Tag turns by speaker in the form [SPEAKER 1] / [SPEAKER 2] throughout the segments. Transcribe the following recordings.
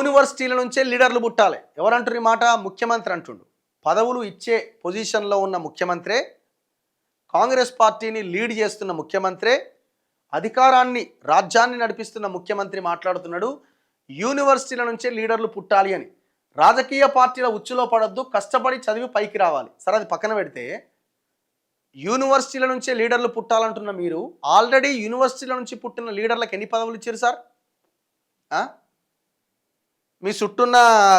[SPEAKER 1] యూనివర్సిటీల నుంచే లీడర్లు పుట్టాలి. ఎవరంటారు ఈ మాట? ముఖ్యమంత్రి అంటుండు. పదవులు ఇచ్చే పొజిషన్లో ఉన్న ముఖ్యమంత్రే, కాంగ్రెస్ పార్టీని లీడ్ చేస్తున్న ముఖ్యమంత్రే, అధికారాన్ని రాజ్యాన్ని నడిపిస్తున్న ముఖ్యమంత్రి మాట్లాడుతున్నాడు యూనివర్సిటీల నుంచే లీడర్లు పుట్టాలి అని. రాజకీయ పార్టీల ఉచ్చులో పడొద్దు, కష్టపడి చదివి పైకి రావాలి. సరే, అది పక్కన పెడితే యూనివర్సిటీల నుంచే లీడర్లు పుట్టాలంటున్న మీరు ఆల్రెడీ యూనివర్సిటీల నుంచి పుట్టిన లీడర్లకు ఎన్ని పదవులు ఇచ్చారు సార్? మీ చుట్టూన్న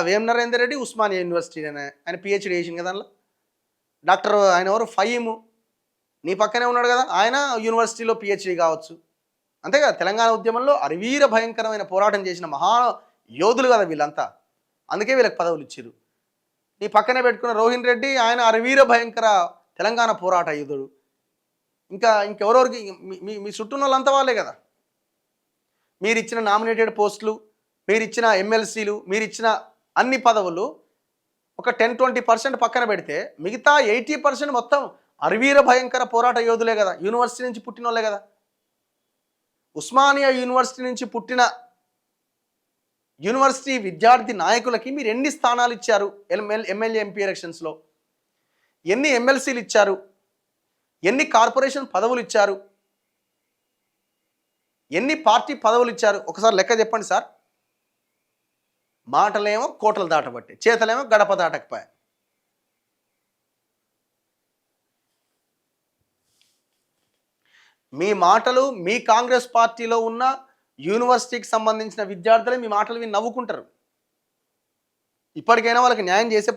[SPEAKER 1] వేం నరేందర్ రెడ్డి ఉస్మానియా యూనివర్సిటీ ఆయన పిహెచ్డి చేసింది కదా. అందులో డాక్టర్ ఆయన ఎవరు ఫహీము, నీ పక్కనే ఉన్నాడు కదా, ఆయన యూనివర్సిటీలో పిహెచ్డి కావచ్చు. అంతే కదా, తెలంగాణ ఉద్యమంలో అరివీర భయంకరమైన పోరాటం చేసిన మహా యోధులు కదా వీళ్ళంతా, అందుకే వీళ్ళకి పదవులు ఇచ్చారు. నీ పక్కనే పెట్టుకున్న రోహిన్ రెడ్డి, ఆయన అరివీర భయంకర తెలంగాణ పోరాట యోధుడు. ఇంకెవరెవరికి మీ చుట్టూ వాళ్ళంతా వాళ్ళే కదా. మీరు ఇచ్చిన నామినేటెడ్ పోస్టులు, మీరు ఇచ్చిన ఎమ్మెల్సీలు, మీరు ఇచ్చిన అన్ని పదవులు ఒక 10-20% పక్కన పెడితే మిగతా 80% మొత్తం అరివీర భయంకర పోరాట యోధులే కదా, యూనివర్సిటీ నుంచి పుట్టిన వాళ్ళే కదా. ఉస్మానియా యూనివర్సిటీ నుంచి పుట్టిన యూనివర్సిటీ విద్యార్థి నాయకులకి మీరు ఎన్ని స్థానాలు ఇచ్చారు? ఎమ్మెల్యే ఎంపీ ఎలక్షన్స్లో ఎన్ని ఎమ్మెల్సీలు ఇచ్చారు? ఎన్ని కార్పొరేషన్ పదవులు ఇచ్చారు? ఎన్ని పార్టీ పదవులు ఇచ్చారు? ఒకసారి లెక్క చెప్పండి సార్. మాటలేమో కోటలు దాటబట్టే, చేతలేమో గడప దాటకపోయా. మీ మాటలు మీ కాంగ్రెస్ పార్టీలో ఉన్న యూనివర్సిటీకి సంబంధించిన విద్యార్థులే మీ మాటలు విని నవ్వుకుంటారు. ఇప్పటికైనా వాళ్ళకి న్యాయం చేసే